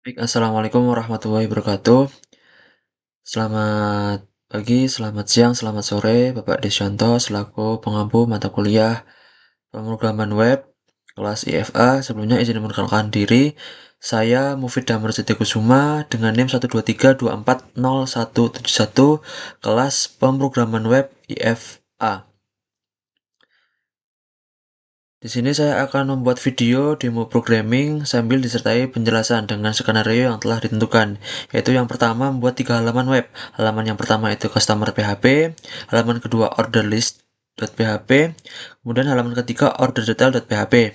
Baik, assalamualaikum warahmatullahi wabarakatuh. Selamat pagi, selamat siang, selamat sore, Bapak Desyanto selaku pengampu mata kuliah pemrograman web kelas IFA. Sebelumnya izin memperkenalkan diri, saya Mufid Damar Kusuma dengan NIM 123240171 kelas pemrograman web IFA. Di sini saya akan membuat video demo programming sambil disertai penjelasan dengan skenario yang telah ditentukan, yaitu yang pertama membuat 3 halaman web. Halaman yang pertama itu customer PHP, halaman kedua order list.php, kemudian halaman ketiga order detail.php.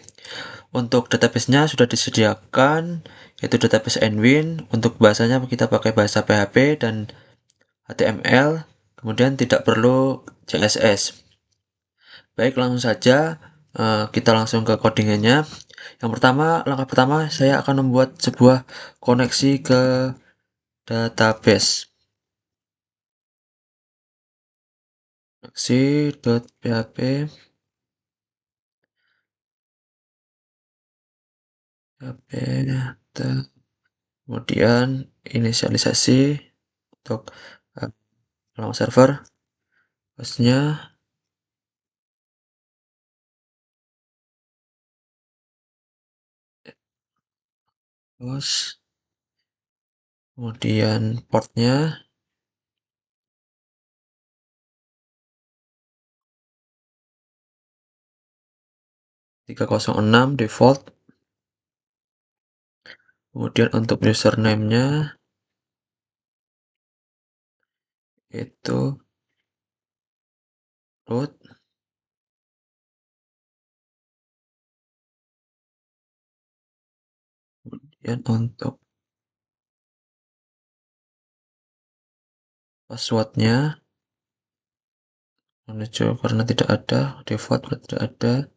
Untuk database-nya sudah disediakan, yaitu database Nwin. Untuk bahasanya kita pakai bahasa PHP dan HTML, kemudian tidak perlu CSS. Baik, langsung saja kita langsung ke codingannya. Yang pertama, langkah pertama saya akan membuat sebuah koneksi ke database. Koneksi.php, kemudian inisialisasi untuk nama server, hostnya, host, kemudian portnya 306 default. Kemudian untuk username-nya itu root. Kemudian untuk passwordnya menuju karena tidak ada default, tidak ada.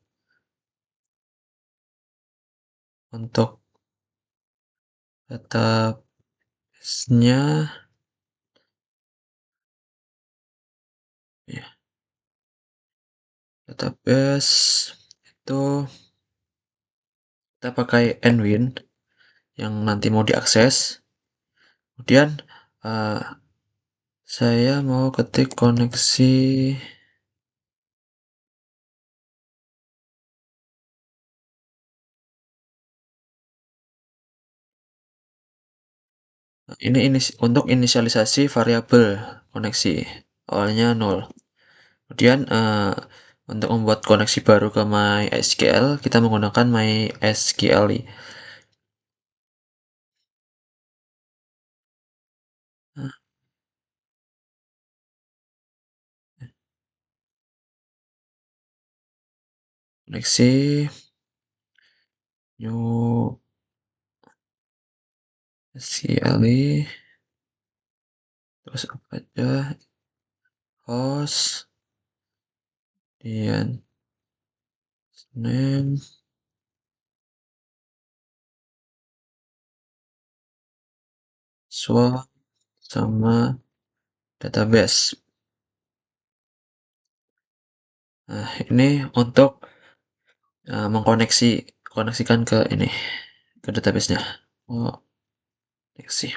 Untuk database-nya ya, database itu kita pakai Nwin yang nanti mau diakses. Kemudian saya mau ketik koneksi ini untuk inisialisasi variabel koneksi awalnya 0. Kemudian untuk membuat koneksi baru ke MySQL kita menggunakan MySQL. Koneksi new SQL terus apa aja host kemudian name swap sama database. Nah, ini untuk koneksikan ke ini ke database-nya. Oh, koneksi.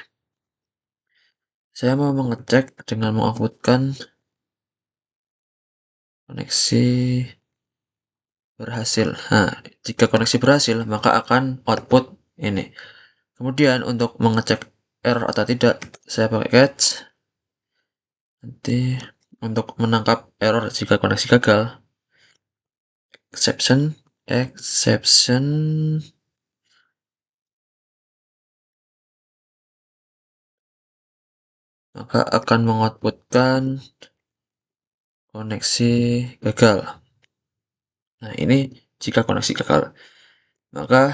Saya mau mengecek dengan mengoutputkan koneksi berhasil. Nah, jika koneksi berhasil, maka akan output ini. Kemudian untuk mengecek error atau tidak, saya pakai catch. Nanti untuk menangkap error jika koneksi gagal, exception maka akan mengoutputkan koneksi gagal. Nah, ini jika koneksi gagal, maka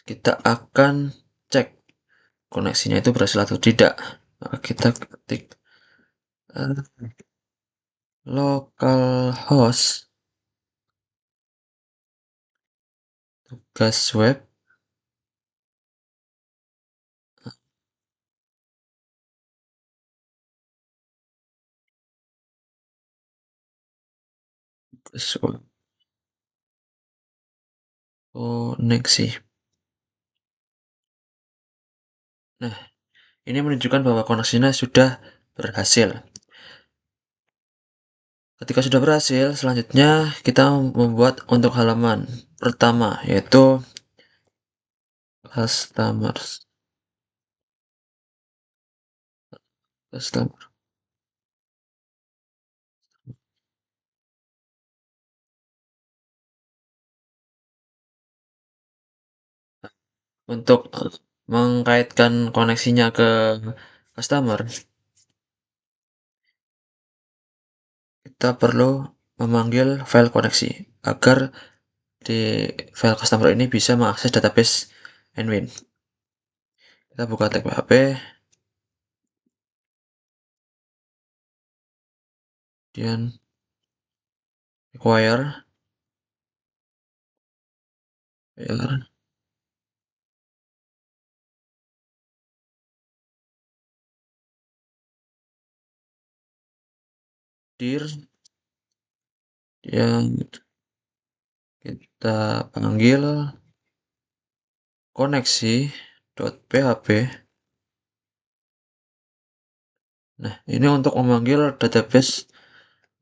kita akan cek koneksinya itu berhasil atau tidak. Maka kita ketik localhost tugas web tugas web koneksi. Nah, ini menunjukkan bahwa koneksinya sudah berhasil. Ketika sudah berhasil, selanjutnya kita membuat untuk halaman pertama, yaitu customers. Customer. Untuk mengkaitkan koneksinya ke customer, kita perlu memanggil file koneksi agar di file customer ini bisa mengakses database Nwin. Kita buka tag PHP, kemudian require, dir yang kita panggil koneksi.php. Nah, ini untuk memanggil database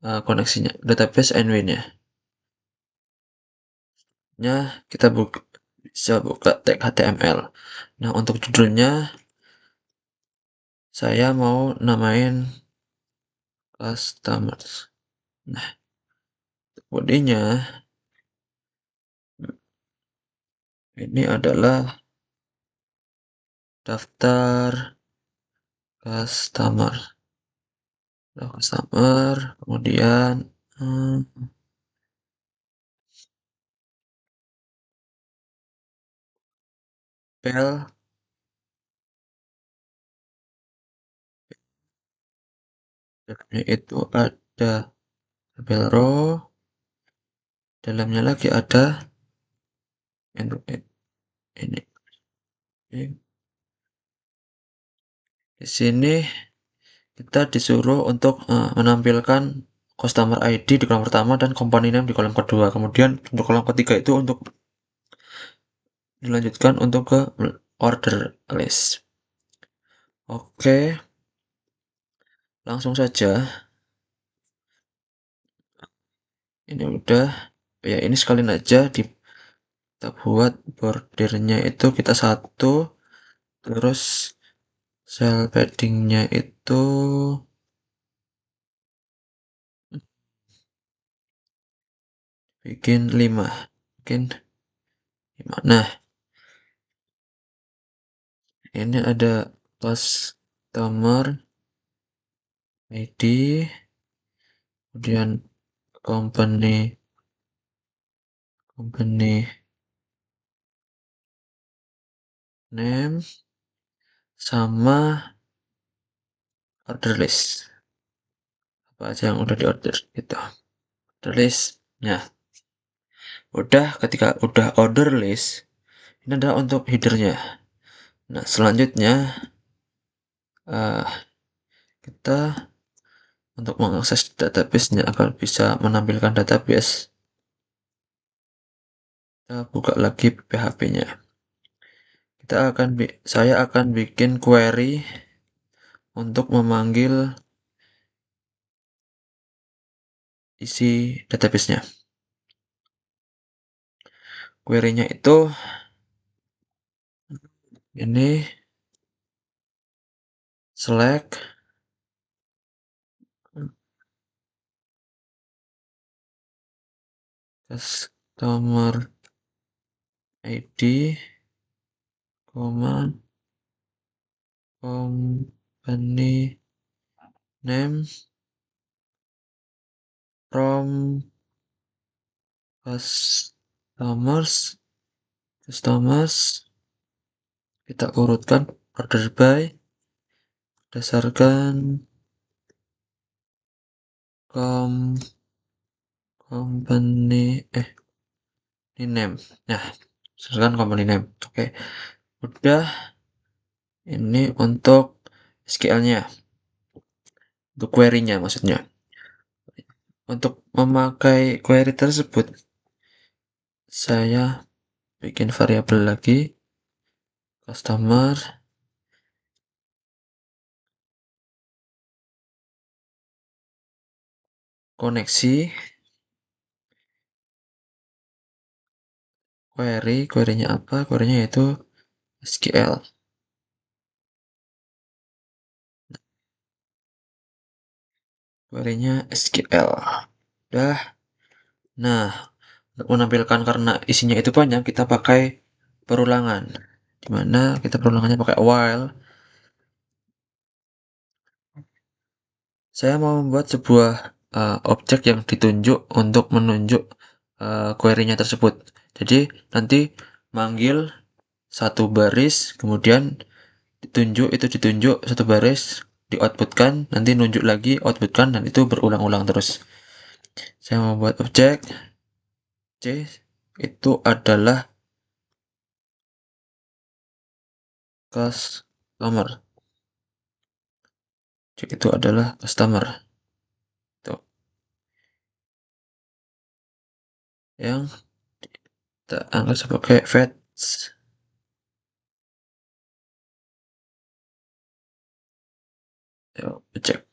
koneksinya, database Nwin-nya. Kita bisa buka tag HTML. Nah, untuk judulnya saya mau namain customers. Nah, bodinya ini adalah daftar customer. Kemudian pel dalamnya itu ada tabel row, dalamnya lagi ada ini. Di sini kita disuruh untuk menampilkan customer ID di kolom pertama dan company name di kolom kedua. Kemudian untuk kolom ketiga itu untuk dilanjutkan untuk ke order list. Oke, langsung saja. Ini udah, ya ini sekalian aja kita buat bordernya itu kita satu, terus cell paddingnya itu bikin 5, bikin 5. Nah, ini ada customer ID, kemudian company name, sama order list. Apa aja yang udah di order gitu. Order list. Nah, ketika udah order list, ini adalah untuk headernya. Nah, selanjutnya kita untuk mengakses database-nya agar bisa menampilkan database, kita buka lagi PHP-nya. Saya akan bikin query untuk memanggil isi database-nya. Query-nya itu ini select customer ID, company name from customers, kita urutkan order by berdasarkan company ini name. Nah, berdasarkan company name. Oke, udah. Ini untuk SQL-nya, untuk query-nya maksudnya. Untuk memakai query tersebut, saya bikin variabel lagi, customer, koneksi, query-nya apa? Query-nya yaitu SQL. Query-nya SQL. Udah. Nah, untuk menampilkan karena isinya itu banyak, kita pakai perulangan. Dimana kita perulangannya pakai while. Saya mau membuat sebuah objek yang ditunjuk untuk menunjuk query-nya tersebut. Jadi nanti manggil satu baris, kemudian ditunjuk satu baris, di-outputkan, nanti nunjuk lagi, outputkan, dan itu berulang-ulang terus. Saya mau buat objek C, itu adalah customer. Objek itu adalah customer. Tuh. Yang kita anggap sebagai fetch. Yuk, cek.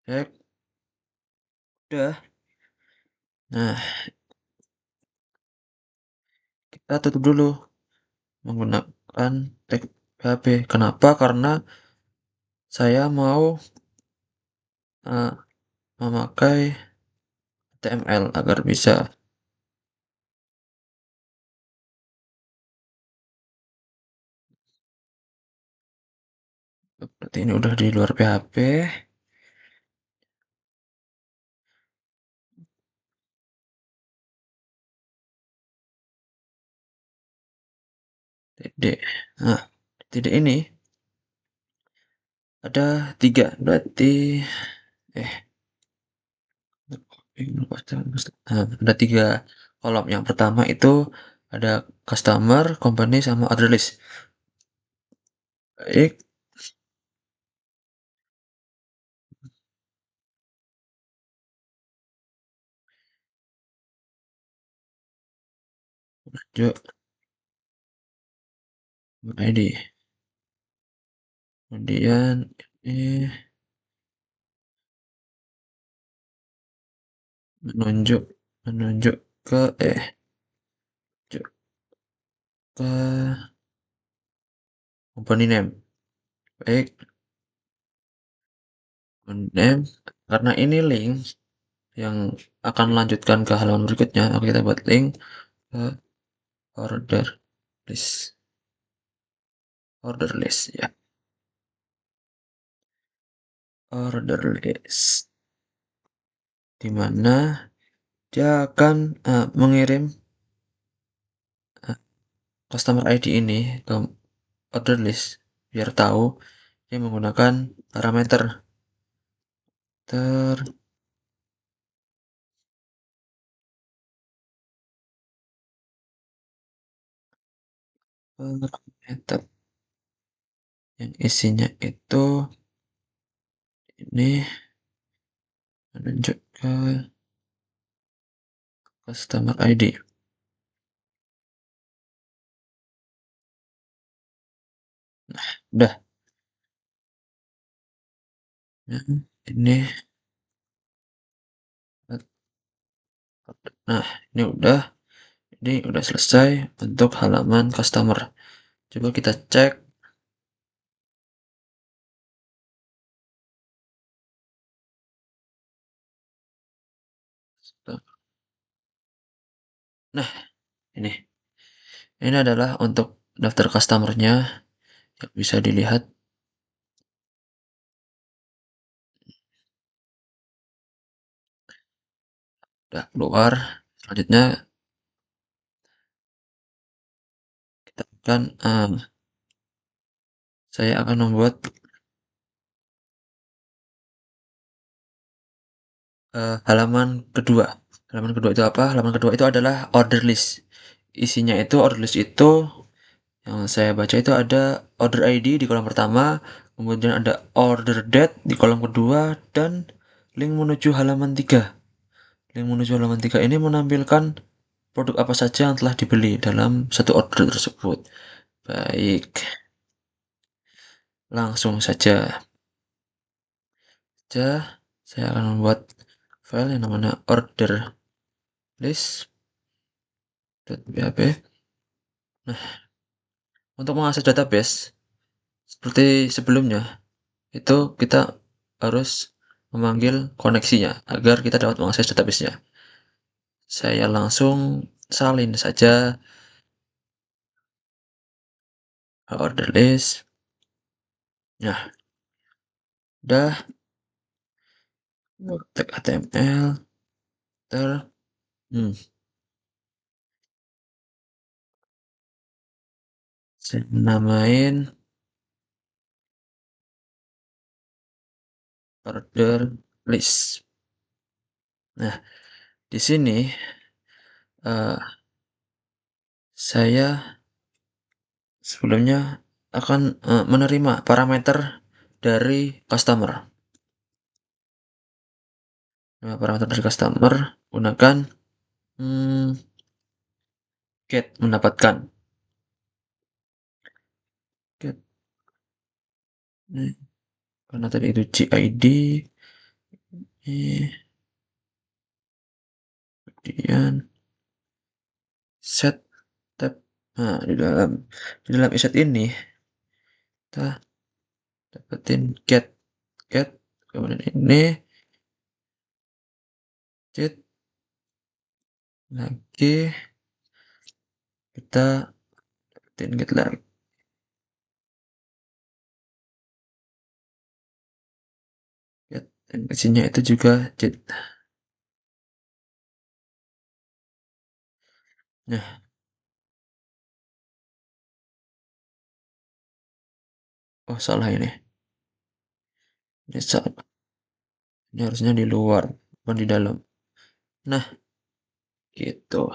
Cek. Udah. Nah, kita tutup dulu menggunakan tag PHP. Kenapa? Karena saya mau memakai HTML agar bisa. Berarti ini udah di luar PHP. Titik. Nah, titik ini ada 3. Berarti ada 3 kolom. Yang pertama itu ada customer, company, sama order list. Baik. Lanjut. ID. Kemudian ini menunjuk ke menunjuk ke company name. Baik, company name. Karena ini link yang akan melanjutkan ke halaman berikutnya, oke, kita buat link ke order list. Order list ya. Order list. Dimana dia akan mengirim customer ID ini ke order list biar tahu dia menggunakan parameter parameter yang isinya itu ini menunjuk ke customer ID. Nah, udah. Ya, ini. Nah, ini udah selesai untuk halaman customer. Coba kita cek. Nah, ini. Ini adalah untuk daftar customernya yang bisa dilihat. Udah keluar. Selanjutnya kita akan saya akan membuat halaman kedua. Halaman kedua itu apa? Halaman kedua itu adalah order list. Isinya itu order list itu yang saya baca itu ada order ID di kolom pertama, kemudian ada order date di kolom kedua, dan link menuju halaman 3. Link menuju halaman 3 ini menampilkan produk apa saja yang telah dibeli dalam satu order tersebut. Baik. langsung saja saya akan membuat file yang namanya order list.php. Nah, untuk mengakses database seperti sebelumnya, itu kita harus memanggil koneksinya agar kita dapat mengakses database-nya. Saya langsung salin saja order list. Nah, udah tag HTML ter hmm, saya namain order list. Nah, di sini eh, saya sebelumnya akan menerima parameter dari customer. Parameter dari customer gunakan hmm, get mendapatkan get karena tadi itu GID kemudian set tab. Nah, di dalam set ini kita dapetin get kemudian ini get lagi kita dapetin get lagi get dan isinya itu juga get. Nah, oh salah ini salah, ini harusnya di luar bukan di dalam. Nah, gitu.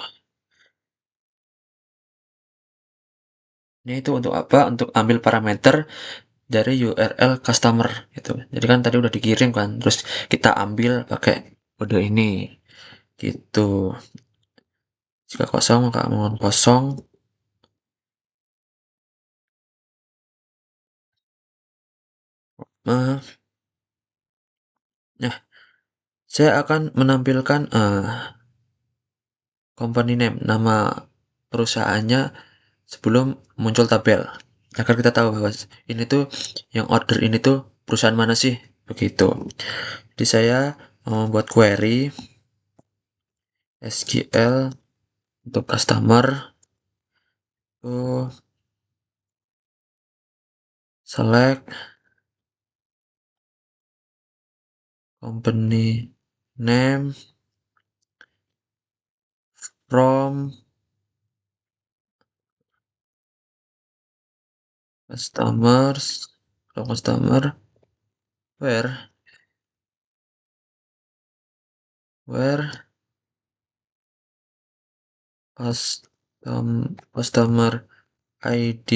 Ini itu untuk apa? Untuk ambil parameter dari URL customer gitu. Jadi kan tadi udah dikirim kan, terus kita ambil pakai kode ini gitu. Jika kosong maka mohon kosong. Nah, saya akan menampilkan company name, nama perusahaannya sebelum muncul tabel. Agar kita tahu bahwa ini tuh yang order ini tuh perusahaan mana sih, begitu. Jadi saya membuat query SQL untuk customer tuh select company name from customer where customer ID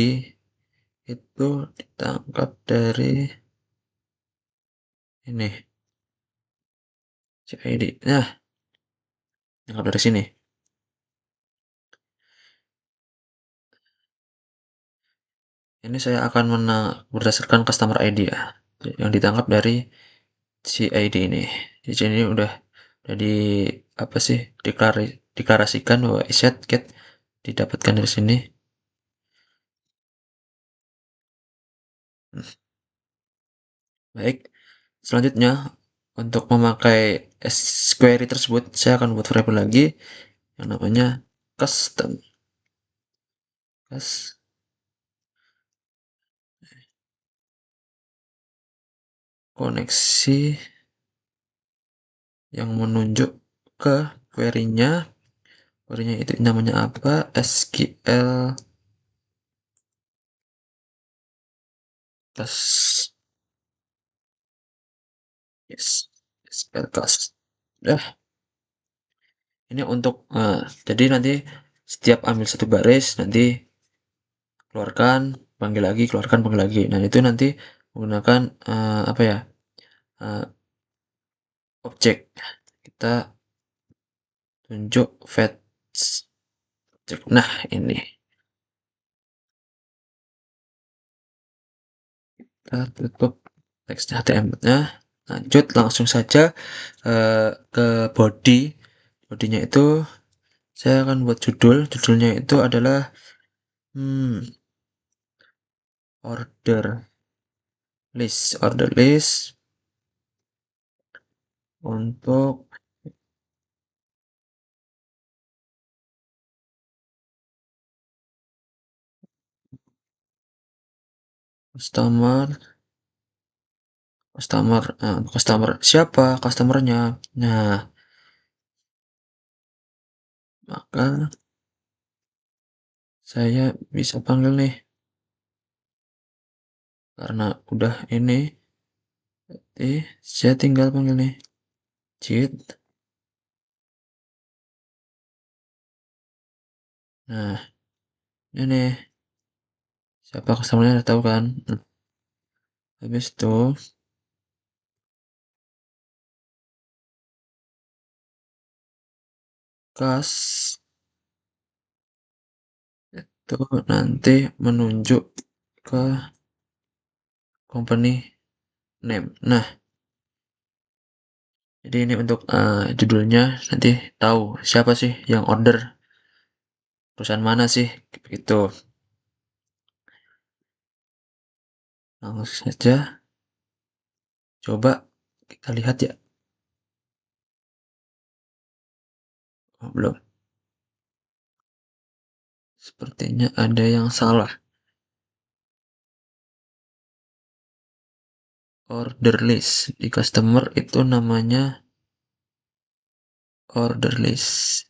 itu ditangkap dari ini CID. Nah, tangkap dari sini. Ini saya akan berdasarkan customer ID ya, yang ditangkap dari CID ini. Di sini udah di apa sih deklarasikan bahwa set get didapatkan dari sini. Baik, selanjutnya untuk memakai query tersebut saya akan buat variabel lagi yang namanya custom. Koneksi yang menunjuk ke query-nya. Query-nya itu namanya apa? SQL class. Yes, SQL class. Udah, ini untuk jadi nanti setiap ambil satu baris nanti keluarkan, panggil lagi, keluarkan, panggil lagi. Nah, itu nanti menggunakan apa ya? eh, Objek. Kita tunjuk fetch objek. Nah, ini. kita tutup teks HTML-nya, lanjut langsung saja ke body. Bodinya itu saya akan buat judulnya itu adalah order list untuk customer customer customer siapa customernya. Nah, maka saya bisa panggil nih karena udah ini, saya tinggal panggil nih cheat. Nah, ini siapa customernya udah tahu kan. Habis itu kas itu nanti menunjuk ke company name. Nah, jadi ini untuk judulnya nanti tahu siapa sih yang order, perusahaan mana sih, begitu. Langsung saja coba kita lihat ya. Oh, belum. Sepertinya ada yang salah. Order list di customer itu namanya order list.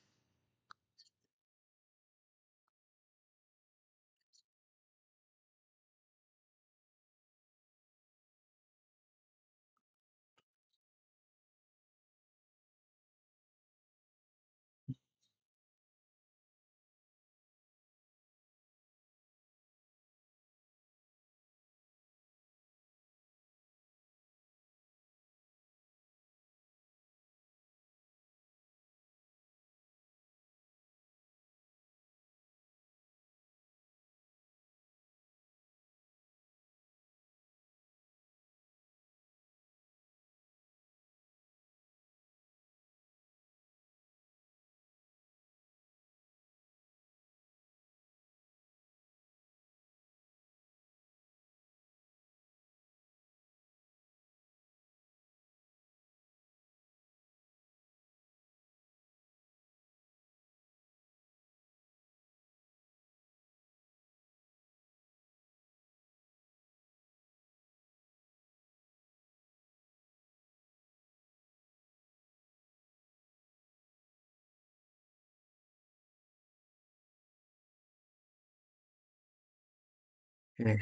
Oke,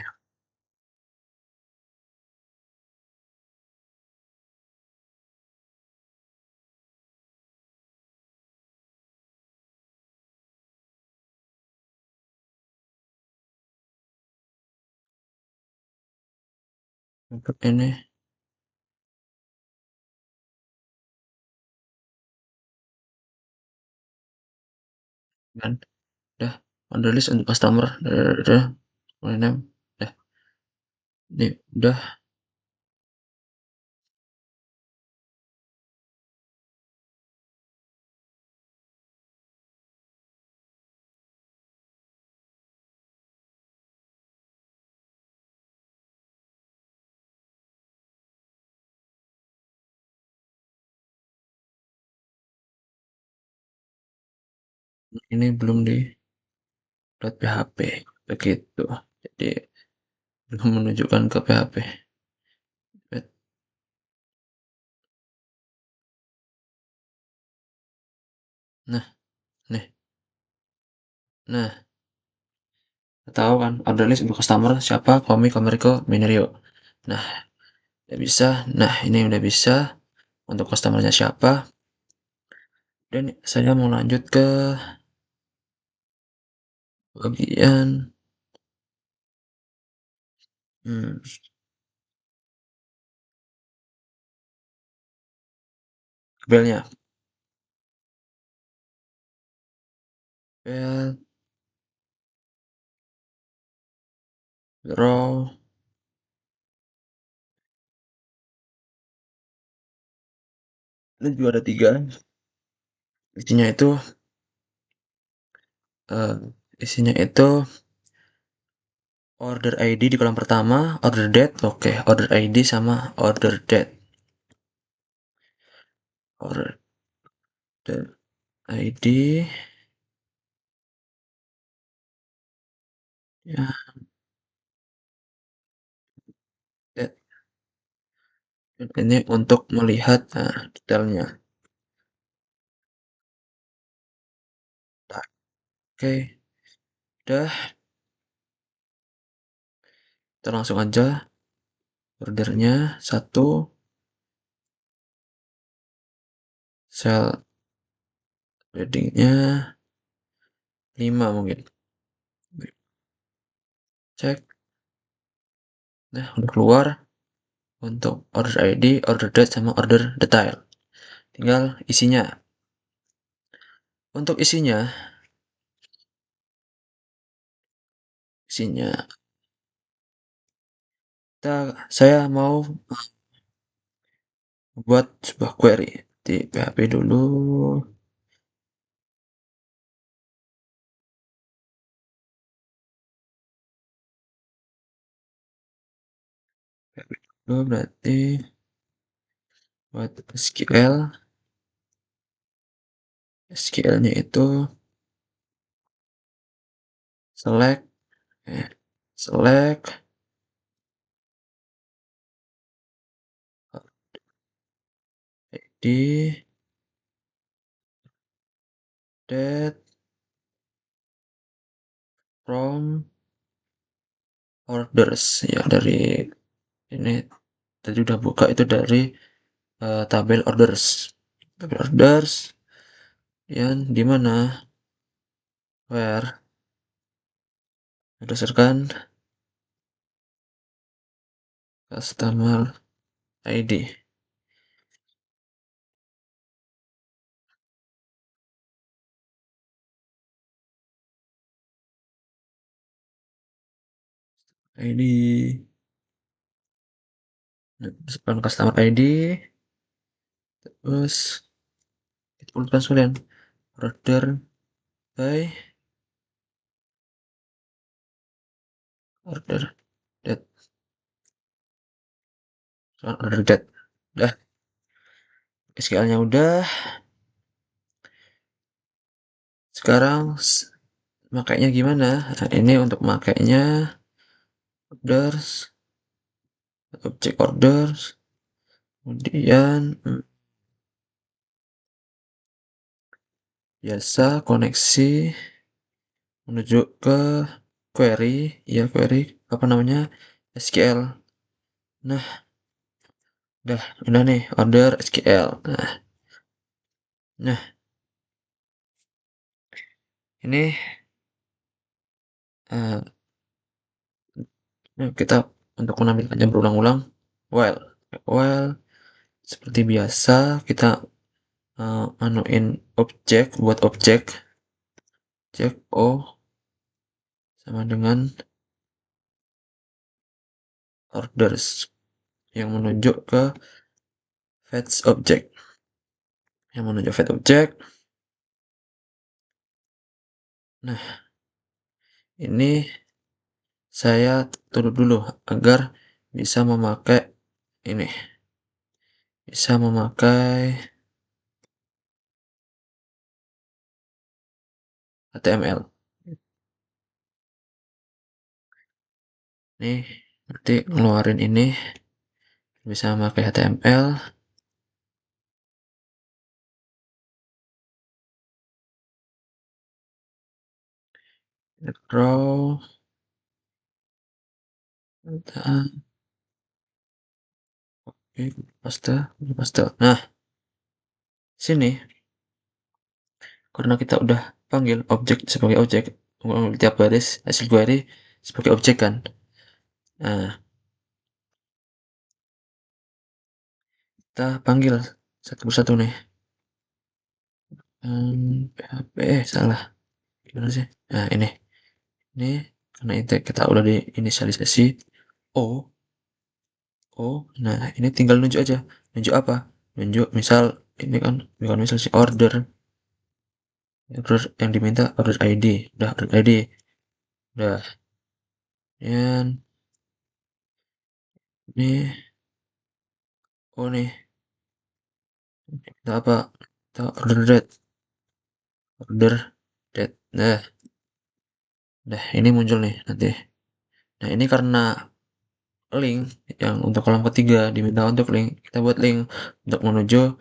untuk ini kan udah order list untuk customer, udah, name, udah, ini udah. Ini belum di .php begitu. Jadi belum menunjukkan ke PHP. Nah, nih. Nah, tahu kan order list untuk customer siapa? Komik, Komeriko, Minerio. Nah, udah bisa. Nah, ini udah bisa untuk customernya siapa. Dan saya mau lanjut ke bagian hmm, bellnya. Bell, row, ini juga ada tiga. Isinya itu eh, isinya itu order ID di kolom pertama, order date, oke, order ID sama order date. Order ID ya, date. Ini untuk melihat detailnya. Nah, oke, udah, kita langsung aja ordernya satu, sel weddingnya 5 mungkin. Cek, nah udah keluar untuk order ID, order date sama order detail. Tinggal isinya. Untuk isinya saya mau buat sebuah query di PHP dulu. PHP dulu berarti buat SQL. SQL-nya itu select, select ID, date, from orders ya, dari ini tadi udah buka itu dari tabel orders. Tabel orders yang dimana where berdasarkan customer ID. ID berdasarkan customer ID, terus kita urutan sekalian order by order date, order date. Udah, SQL-nya udah. Sekarang makainya gimana? Nah, ini untuk makainya orders, objek orders, kemudian biasa koneksi menuju ke query, ya query apa namanya, SQL. Nah, udah nih order SQL. Nah, ini eh, kita untuk menampilkannya berulang-ulang, while seperti biasa kita manuin objek, buat objek O sama dengan orders yang menuju ke fetch object, Nah, ini saya tutup dulu agar bisa memakai ini, bisa memakai HTML. Nih, nanti ngeluarin ini bisa memakai HTML. Draw, oke, paste. Nah, sini karena kita udah panggil objek sebagai objek, tiap baris hasil query sebagai objek kan. Nah, kita panggil satu persatu nih. PHP salah, gimana sih? Nah, ini karena itu kita udah diinisialisasi O. Nah ini tinggal nunjuk aja. Nunjuk apa? Nunjuk misal ini kan bukan misal sih, order yang diminta order ID, udah order ID, udah. Dan ini, oh nih, kita apa? Kita order date. Nah, ini muncul nih nanti. Nah, ini karena link yang untuk kolom ketiga diminta untuk link, kita buat link untuk menuju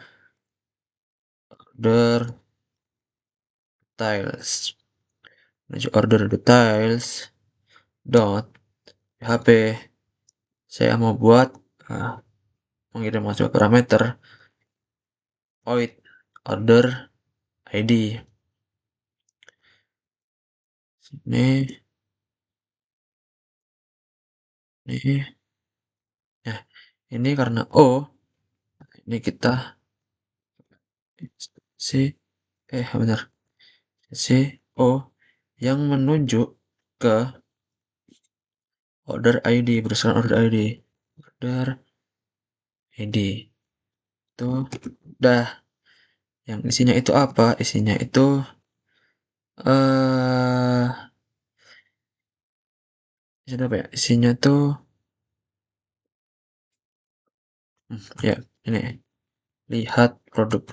order tiles. Menuju order details dot php. Saya mau buat mengirim masuk parameter void order ID. Sini, ini, nah ini karena O, ini kita si benar, si O yang menuju ke order ID, berdasarkan order ID, order ID itu udah. Yang isinya itu apa? Isinya itu eh isinya apa ya? Isinya tuh ya ini, lihat produk,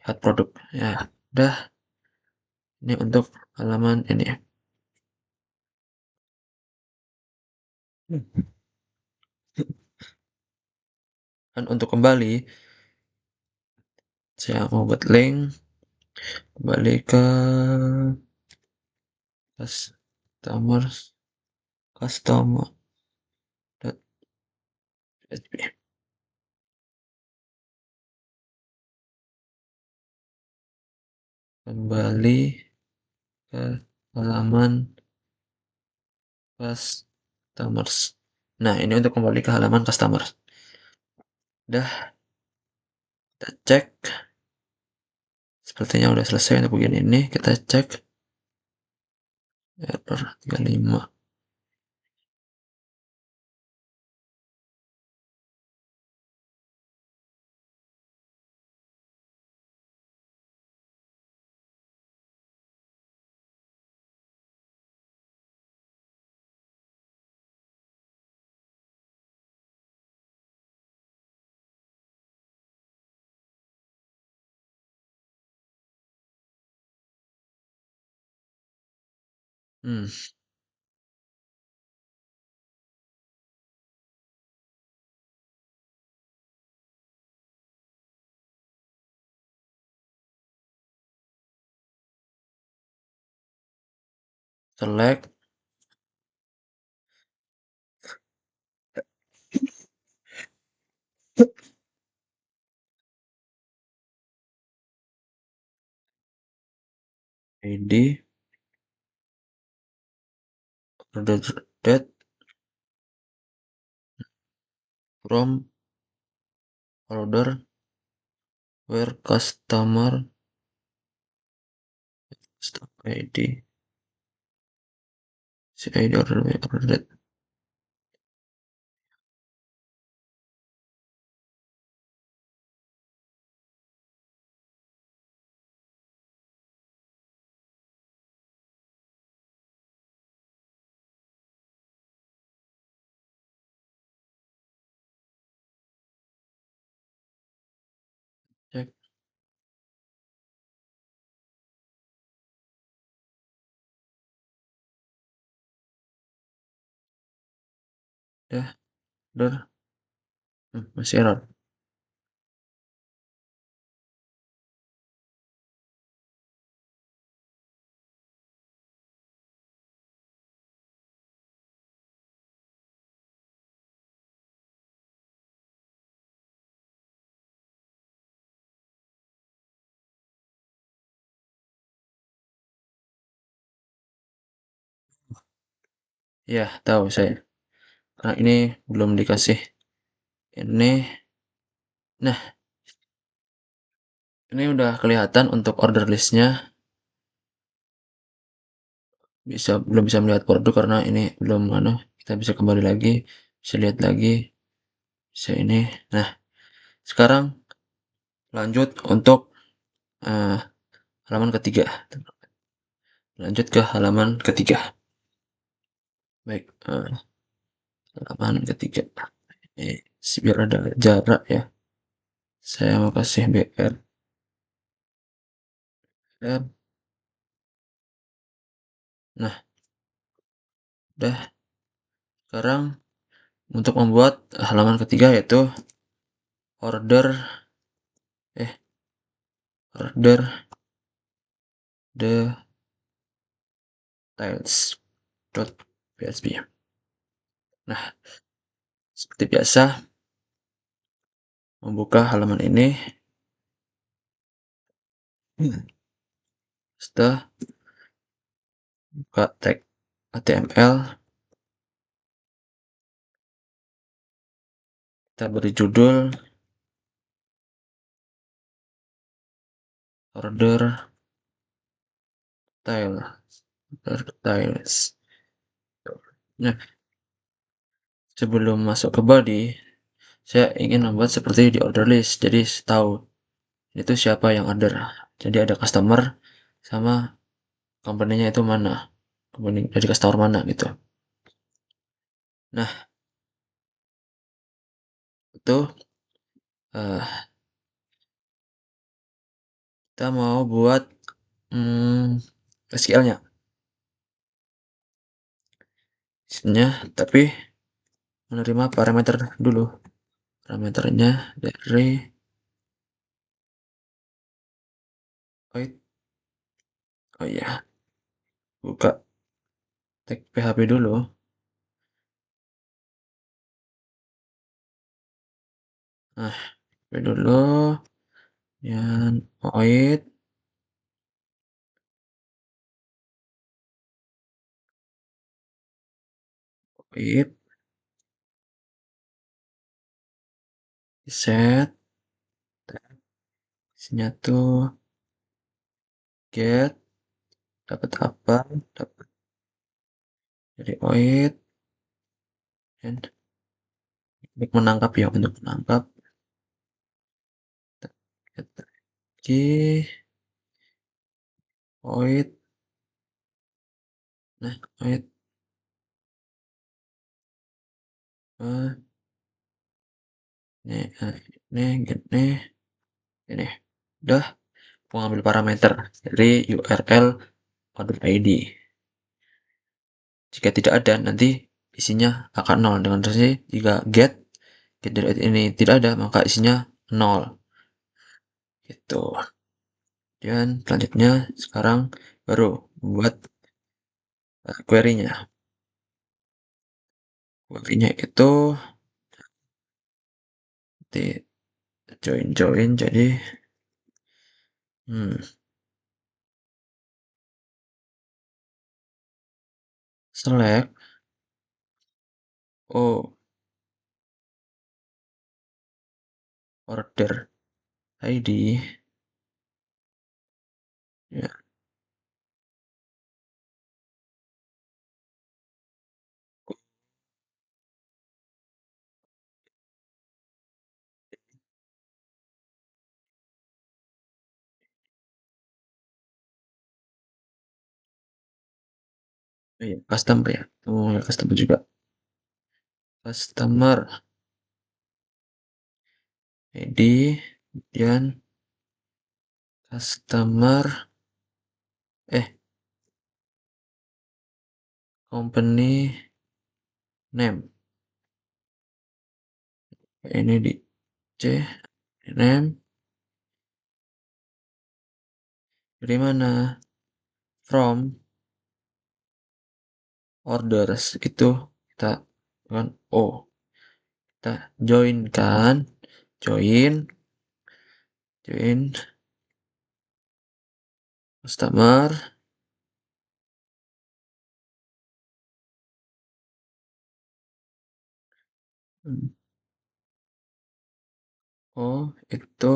lihat produk. Ya, udah. Ini untuk halaman ini. Dan untuk kembali, saya mau buat link kembali ke customer .php. Kembali ke halaman customers. Nah, ini untuk kembali ke halaman customers. Udah, kita cek. Sepertinya udah selesai untuk bagian ini. Kita cek. Error 35. Hmm, select ID order date from order where stock ID, si ID order date. Cek ya, order. Masih error. Ya, tahu saya. Karena ini belum dikasih ini. Nah, ini udah kelihatan untuk order listnya. Belum bisa melihat produk karena ini belum kita bisa kembali lagi, bisa lihat lagi, bisa ini. Nah, Sekarang lanjut untuk eh, halaman ketiga. Lanjut ke halaman ketiga. Baik, halaman ketiga. Biar ada jarak ya. Saya mau kasih BR. Nah, udah. Sekarang untuk membuat halaman ketiga yaitu order eh order the tiles.php. Nah, seperti biasa membuka halaman ini. Setelah buka tag HTML, kita beri judul order tiles. Nah, sebelum masuk ke body, saya ingin membuat seperti di order list. Jadi tahu itu siapa yang order. Jadi ada customer sama company-nya itu mana. Company dari customer mana gitu. Nah, itu eh, kita mau buat SQL-nya. Tapi menerima parameter dulu. Parameternya dari void. Oh iya, buka tag PHP dulu. Nah, PHP dulu. Dan void set. Isinya tuh get dapat apa? Dapat dari void dan untuk menangkap ya, untuk menangkap get lagi void. Nah, void ini ini udah mengambil parameter dari URL order ID. Jika tidak ada, nanti isinya akan nol. Dengan versi jika get dari ini tidak ada, maka isinya nol. Gitu. Dan selanjutnya sekarang baru membuat query-nya. Query-nya itu di join jadi hmm, select order ID ya, customer ya. Oh, ya customer juga. Customer ID kemudian customer company name. Ini di C name dari mana? From orders itu kita kan kita join customer itu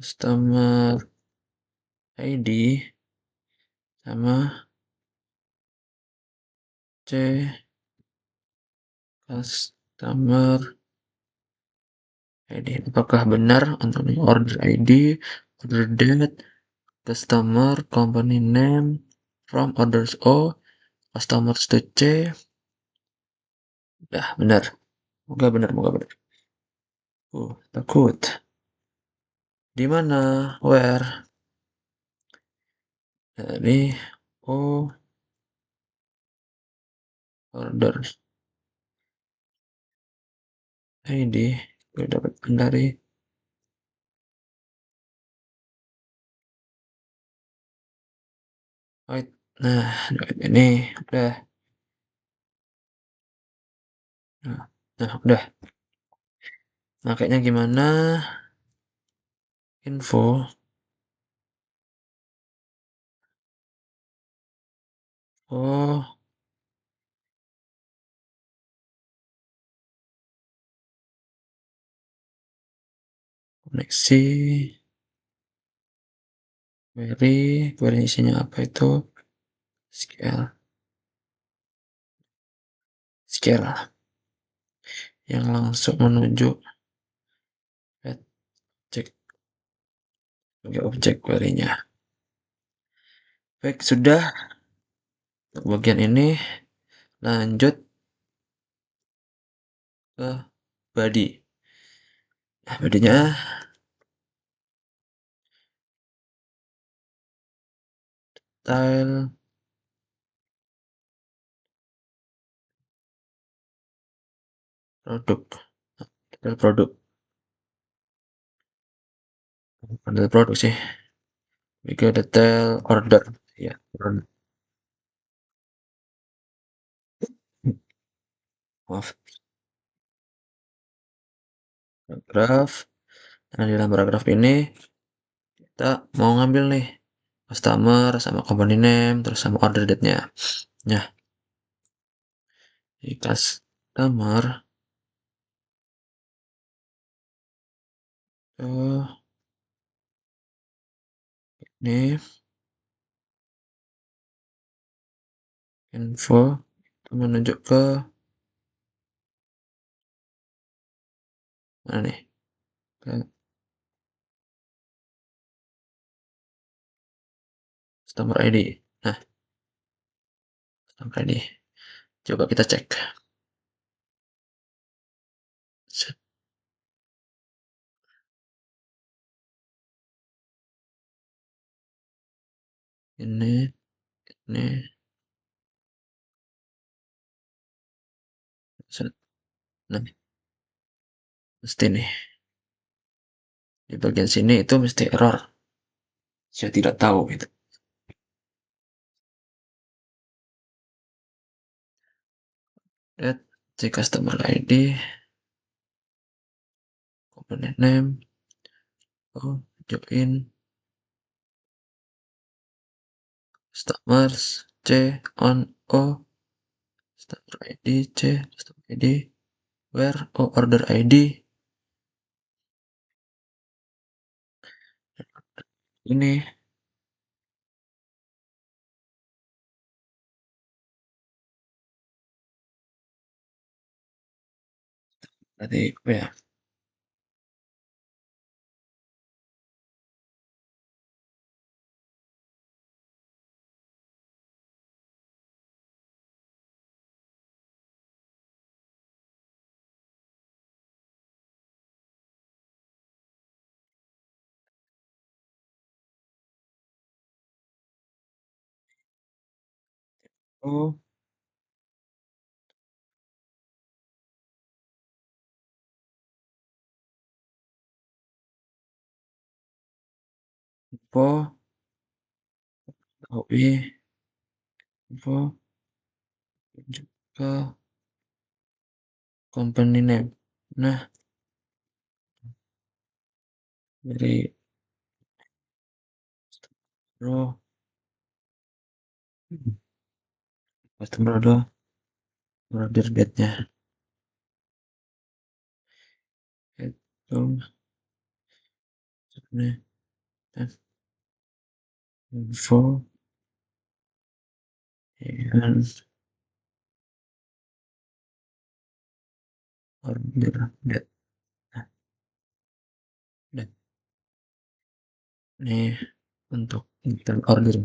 customer ID sama C, customer ID. Apakah benar untuk order ID, order date, customer, company name, from orders O, customers to C. Udah benar. Moga benar, moga benar. Takut. Di mana? Where? Dari O, order ID. Gue dapat dari wait. Nah, dapat ini udah. Nah, udah. Makanya gimana? Info. Oh, koneksi. Query isinya apa itu? Scale yang langsung menuju get cek sebagai objek query-nya. Baik, sudah untuk bagian ini. Lanjut ke body. Nah, body-nya style produk. Detail produk. Bukan detail produk sih. Juga detail order. Ya, order. Maaf. Paragraf. Nah, di dalam paragraf ini kita mau ngambil nih customer sama company name terus sama order date-nya. Nah, di customer ini info menunjuk ke mana nih? Ke customer ID. Nah, customer ID. Coba kita cek. Set. Ini, set. Nah, mesti nih. Di bagian sini itu mesti error. Saya tidak tahu gitu. Add the customer ID, component name, oh, join customers, C on O, customer ID, C, customer ID, where, O, order ID. Ini tadi apa ya? Oh, info, OI, info, juga company name. Nah, dari row customer adalah order date-nya. Itu sebenarnya dan info, dan order that. Nah, dan nih untuk order.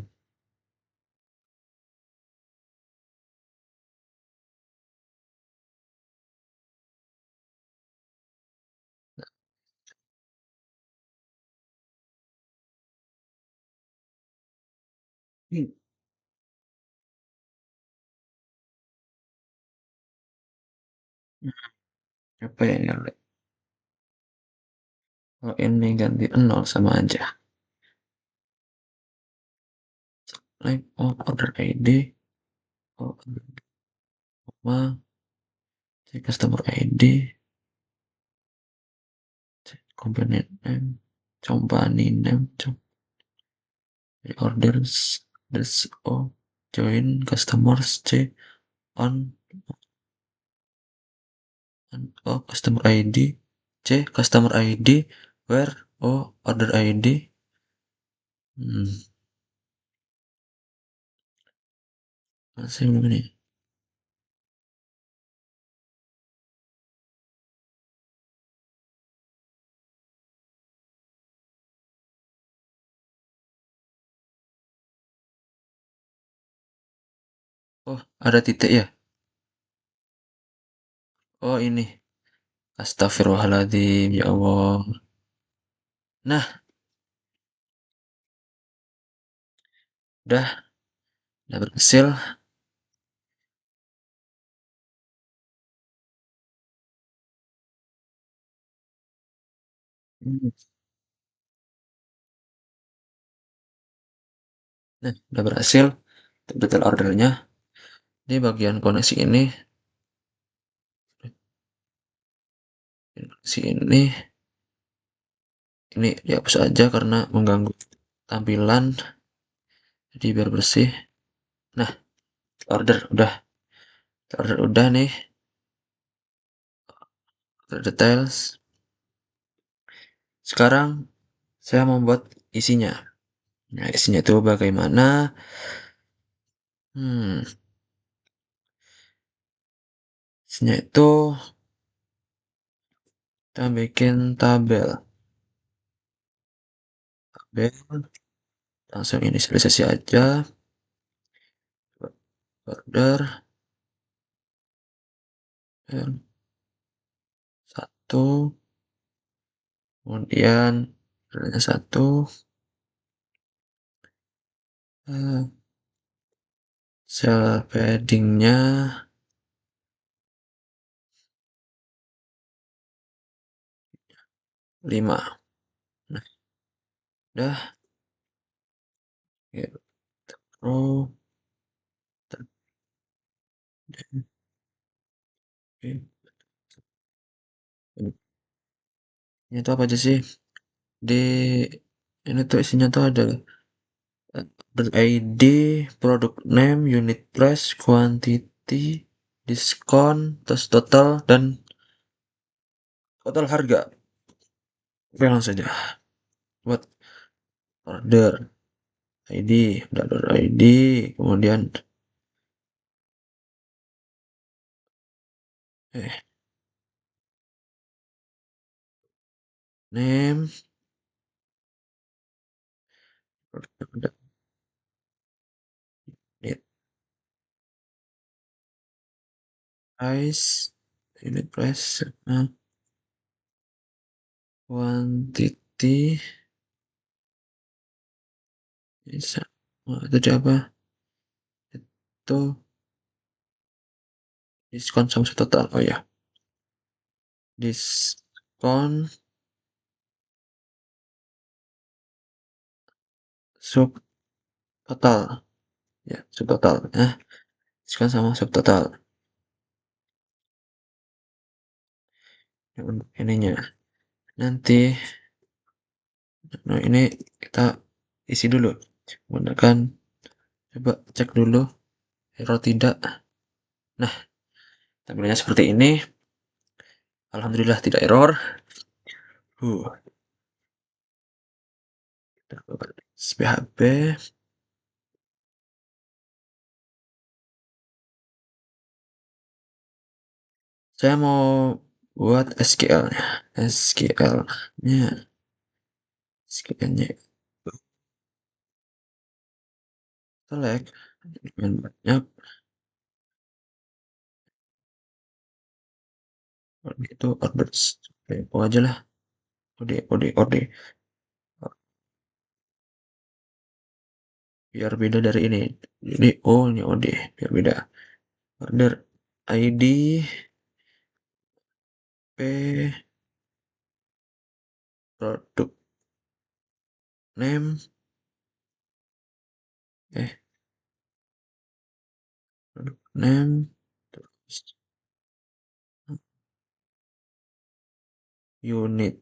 Hmm, apa ya ini? Kalau ini ganti 0 sama aja. Like, oh, order ID, oh, sama, cek customer ID, cek component name, company name, orders, oh, join customers, C, on, oh, customer ID, C, customer ID, where, oh, order ID, hmm, masih belum ini. Oh, ada titik ya? Oh, ini. Astagfirullahaladzim, ya Allah. Nah, udah berhasil. Hmm. Nah, udah berhasil. Detail ordernya. Di bagian koneksi ini dihapus aja karena mengganggu tampilan. Jadi biar bersih. Nah, order udah nih. Order details. Sekarang saya membuat isinya. Nah, isinya itu bagaimana? Hmm, isinya itu kita bikin tabel. Tabel. Langsung inisialisasi aja. Order. Satu. Kemudian ordernya satu. Cell paddingnya 5. Nah, udah. Gitu. Oh, ini tuh apa aja sih? Di ini tuh isinya tuh ada order ID, product name, unit price, quantity, diskon, terus total dan total harga. Oke, langsung saja buat order ID, udah order ID, kemudian eh name, product unit price, unit price, quantity, bisa, tadi apa? Itu diskon sama total. Oh ya, diskon sub total. Ya, sub total. Diskon sama sub total. Ininya. Nanti, nah ini kita isi dulu. Menggunakan, coba cek dulu. Error tidak. Nah, tampilannya seperti ini. Alhamdulillah tidak error. Uh, PHP. Saya mau buat SQL-nya. SQL-nya, SQL-nya select dengan banyak itu orders. Oke, aja lah. OD. Biar beda dari ini. Jadi, oh ini OD, biar beda. Order ID P produk name eh produk name terus unit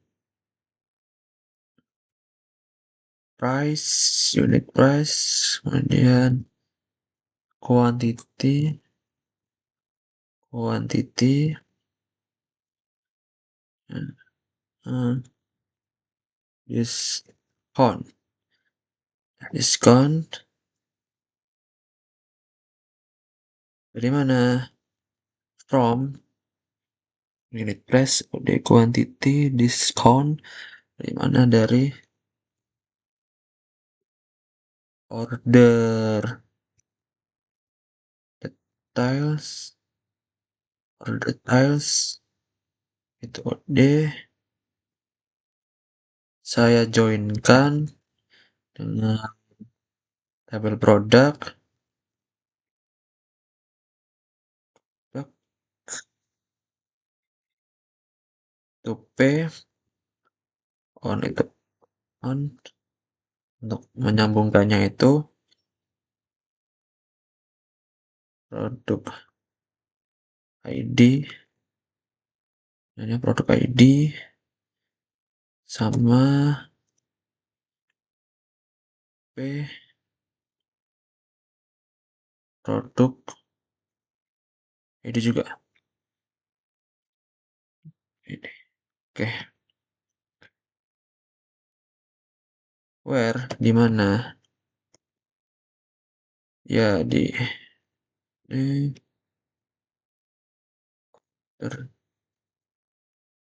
price, kemudian quantity, uh, discount, discount dari mana? From unit price, udah quantity, discount dari mana? Dari order details, itu deh saya joinkan dengan tabel produk to P on itu on untuk menyambungkannya itu produk ID, ini produk ID sama P produk ID juga ini. Oke, where di mana? Ya di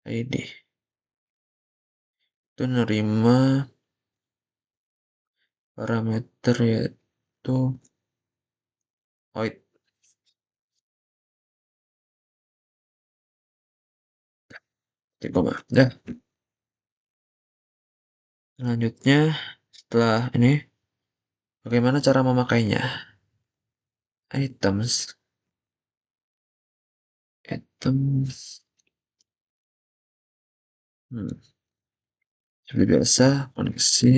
ID itu nerima parameter yaitu void. Koma. Dah. Selanjutnya setelah ini bagaimana cara memakainya? Items, hmm. Seperti biasa koneksi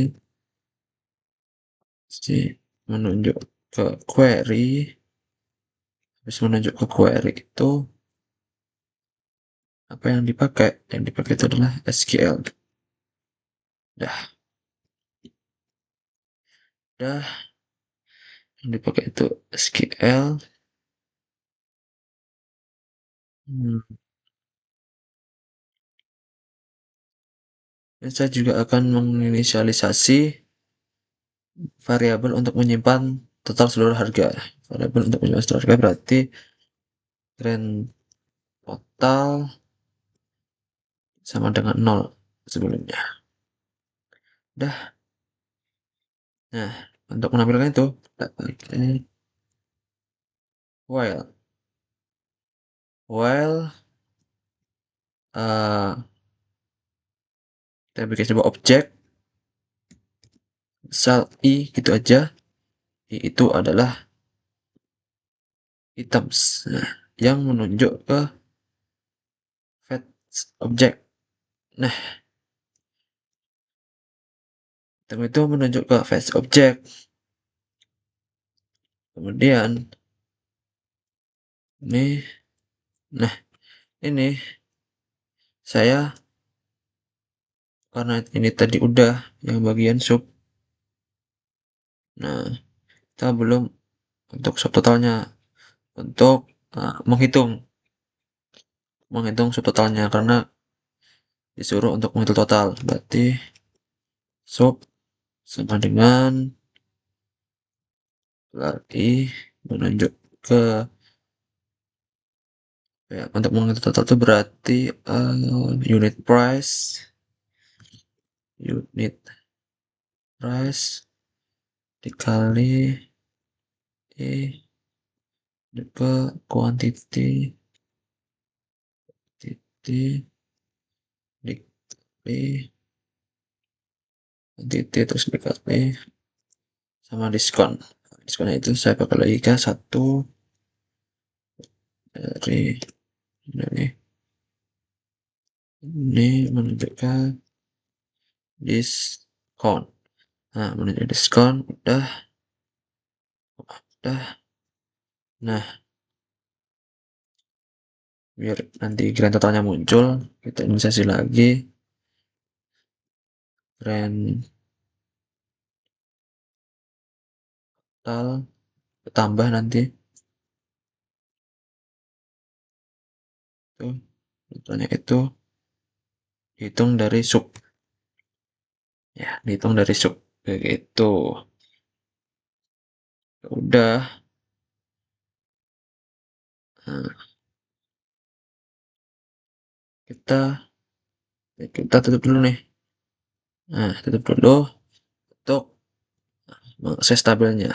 menunjuk ke query, habis menunjuk ke query itu apa yang dipakai? Yang dipakai itu adalah SQL. Dah, yang dipakai itu SQL. Hmm. Dan saya juga akan menginisialisasi variabel untuk menyimpan total seluruh harga. Variabel untuk menyimpan seluruh harga berarti grand total sama dengan 0 sebelumnya. Dah. Nah, untuk menampilkan itu kita pakai while kita bikin sebuah objek misal i gitu aja. I itu adalah items, nah, yang menunjuk ke fetch object. Nah, item itu menunjuk ke fetch object. Kemudian ini, nah ini saya karena ini tadi udah yang bagian sub. Nah, kita belum untuk subtotalnya untuk menghitung subtotalnya karena disuruh untuk menghitung total. Berarti sub sama dengan lagi menunjuk ke Ya, untuk menghitung total itu berarti unit price, unit price dikali E dikali quantity, quantity dikali quantity terus dikali sama diskon. Diskonnya itu saya pakai logika 1 dari ini menunjukkan diskon. Nah, menunjukkan diskon udah. Nah, biar nanti grand totalnya muncul, kita inisiasi lagi grand total tambah nanti tuh totalnya itu dihitung dari sub, ya dihitung dari sub begitu. Udah. Nah, kita kita tutup dulu nih. Nah, tutup dulu untuk mengakses tabelnya.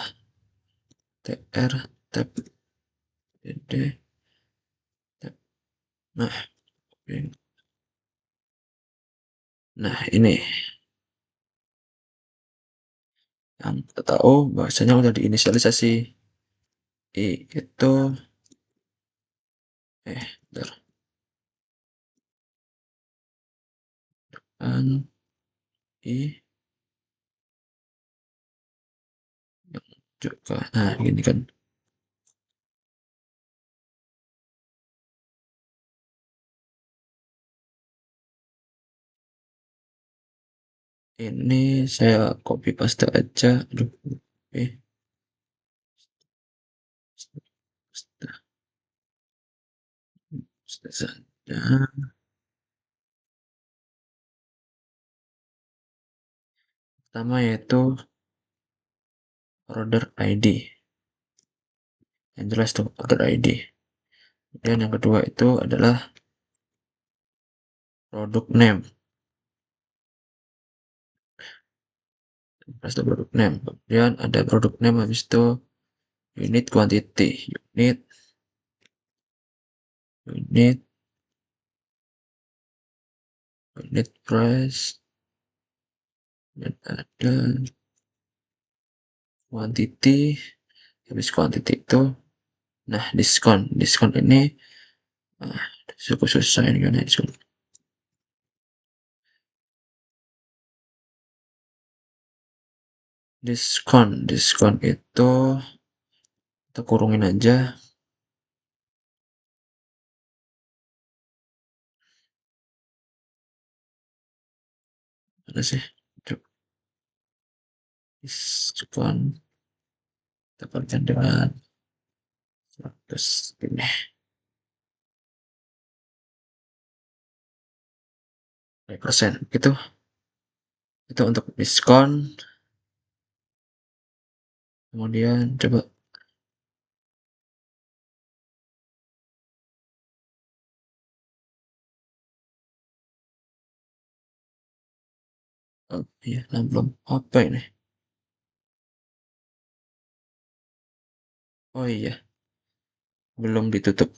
TR tab dd tab. Nah, nah ini yang kita tahu bahwasanya udah diinisialisasi. Itu bentar. Kan I yang juga. Nah, gini kan. Ini saya copy paste aja. Aduh, paste saja. Pertama yaitu order ID. Yang jelas tuh order ID. Dan yang kedua itu adalah product name. Plus product name. Kemudian ada product name habis itu unit quantity. Unit price. Dan ada quantity. Habis quantity itu. Nah, diskon. Diskon ini cukup susah ini kan diskon. Diskon itu kita kurungin aja. Mana sih? Diskon kita kalikan dengan 100 ini persen itu untuk diskon. Kemudian coba iya, nah belum apa ini. Oh iya, belum ditutup.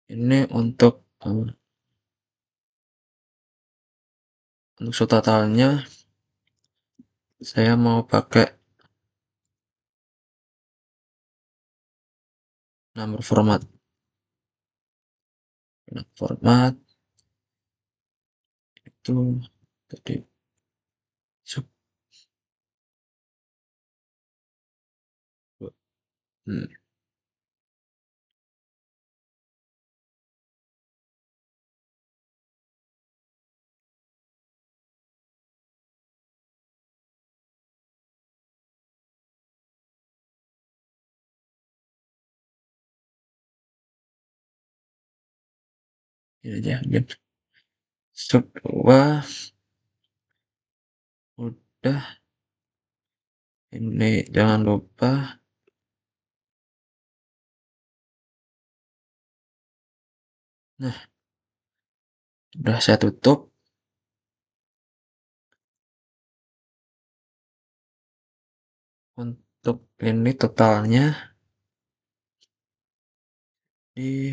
Ini untuk totalnya saya mau pakai number format. Format itu tadi sub. Hmm, ini aja gitu. Sub 2 Udah, ini jangan lupa. Nah, udah saya tutup. Untuk ini totalnya di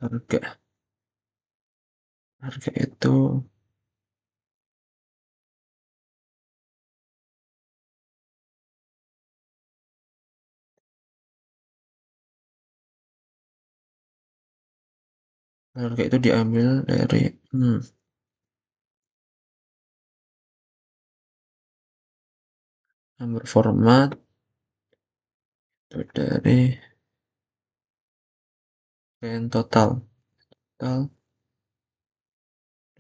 harga harga itu diambil dari nomor format itu dari total total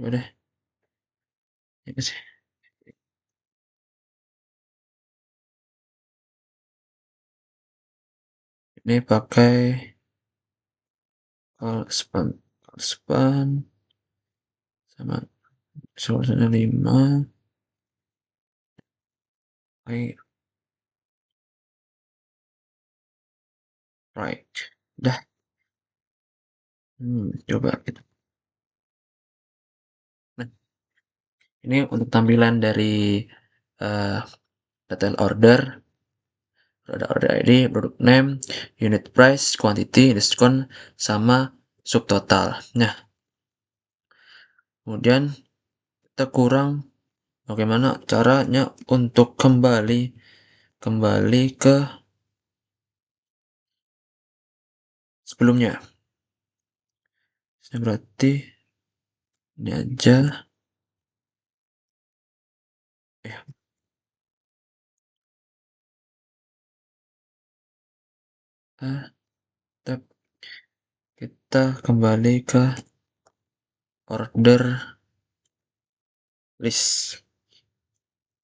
udah ini sih ini pakai Calspan Calspan sama solusinya 5 pakai right dah. Coba kita nah, ini untuk tampilan dari uh, detail order, product order ID, product name, unit price, quantity, diskon, sama subtotal. Nah, kemudian kita kurang bagaimana caranya untuk kembali ke sebelumnya. Berarti ini aja ya. Kita, kita kembali ke order list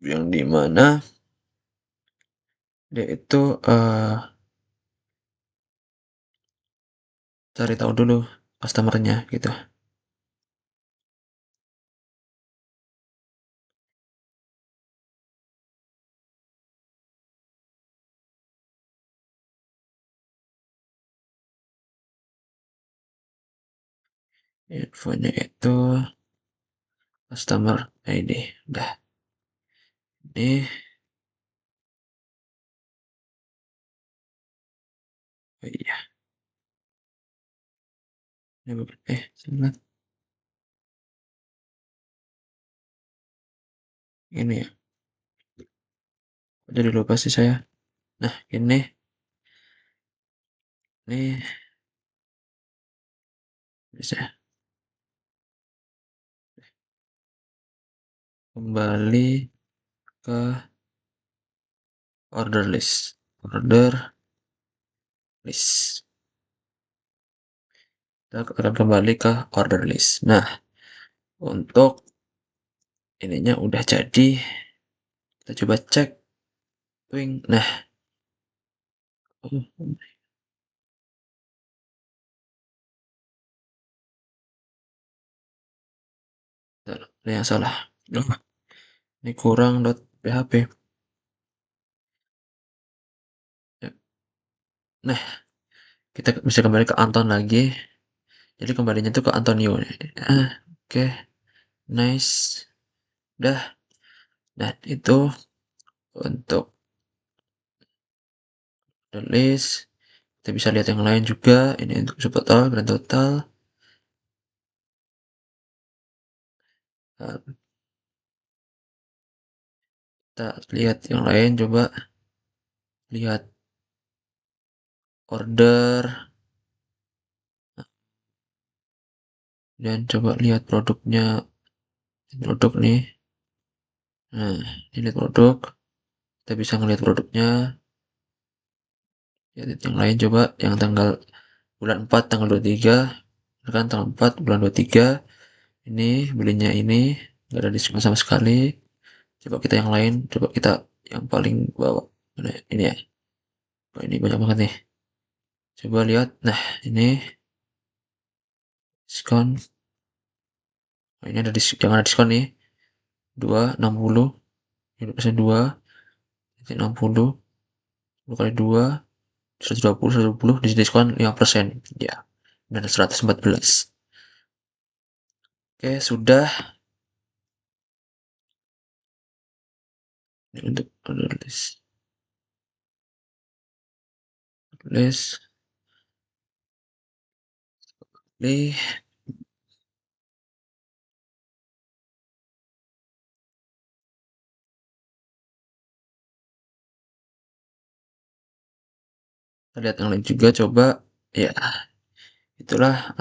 yang dimana dia itu cari tahu dulu customernya gitu. Infonya itu customer ID. Udah. Ini oh iya. Salah. Ini ya. Jadi lupa sih saya. Nah, ini bisa kembali ke order list. Order list. Kita akan kembali ke order list. Nah, untuk ininya udah jadi. Kita coba cek. Nah, oh, ada yang salah. Oh, ini kurang .php. Ya. Nah, kita bisa kembali ke Anton lagi. Jadi kembalinya tuh ke Antonio. Oke, nice. Udah. Dan itu untuk the list. Kita bisa lihat yang lain juga. Ini untuk subtotal, grand total. Nah, kita lihat yang lain, coba lihat order dan coba lihat produknya. Produk nih. Nah, ini produk. Kita bisa ngelihat produknya. Lihat yang lain coba yang tanggal bulan 4 tanggal 23 kan tanggal 4 bulan 23 ini belinya ini nggak ada diskon sama sekali. Coba kita yang lain, coba kita yang paling bawah. Mana ya? Ini ya. Oh, ini banyak banget nih. Coba lihat. Nah, ini diskon. Nah, ini ada yang ada diskon nih, 2,60, ini persen 2, 60, 10 kali 2, 120, 120, di diskon 5%. Ya, dan 114. Oke, sudah. Ini untuk order list. List. Pilih. Kita lihat yang lain juga, coba. Ya, itulah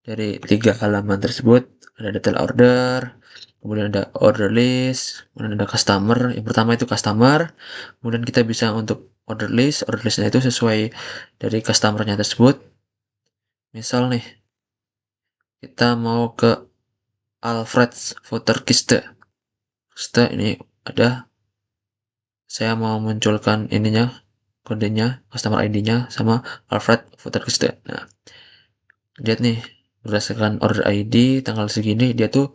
dari 3 halaman tersebut. Ada detail order, kemudian ada order list, kemudian ada customer. Yang pertama itu customer, kemudian kita bisa untuk order listnya itu sesuai dari customernya tersebut. Misal nih, kita mau ke Alfred's Futterkiste. Kiste ini ada, saya mau munculkan ininya, kodenya, customer ID-nya sama Alfred Futterkiste. Nah, lihat nih, berdasarkan order ID tanggal segini dia tuh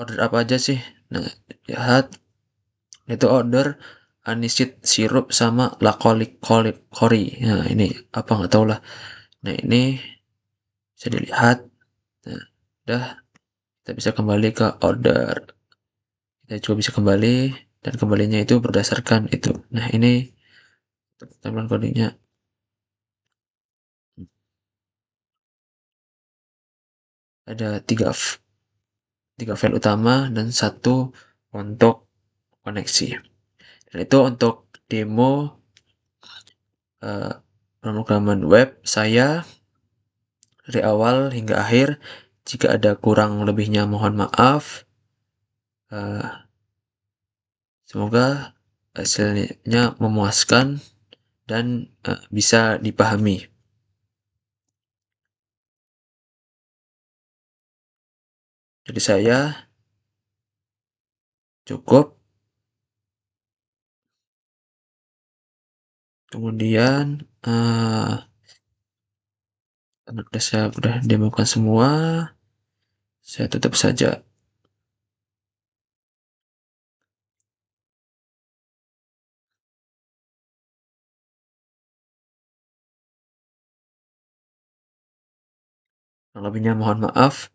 order apa aja sih. Nah, lihat itu order anisit sirup sama lakolik kori. Nah, ini apa nggak tahu lah. Nah, ini bisa dilihat. Nah, udah kita bisa kembali ke order. Kita juga bisa kembali dan kembalinya itu berdasarkan itu. Nah, ini tampilan kodenya ada tiga file utama dan satu untuk koneksi. Dan itu untuk demo pemrograman web saya dari awal hingga akhir. Jika ada kurang lebihnya mohon maaf. Semoga hasilnya memuaskan dan bisa dipahami. Jadi saya cukup, kemudian karena saya sudah demokan semua, saya tutup saja. Yang lebihnya mohon maaf.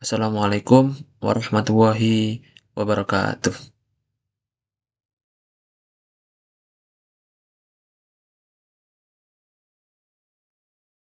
Assalamualaikum warahmatullahi wabarakatuh.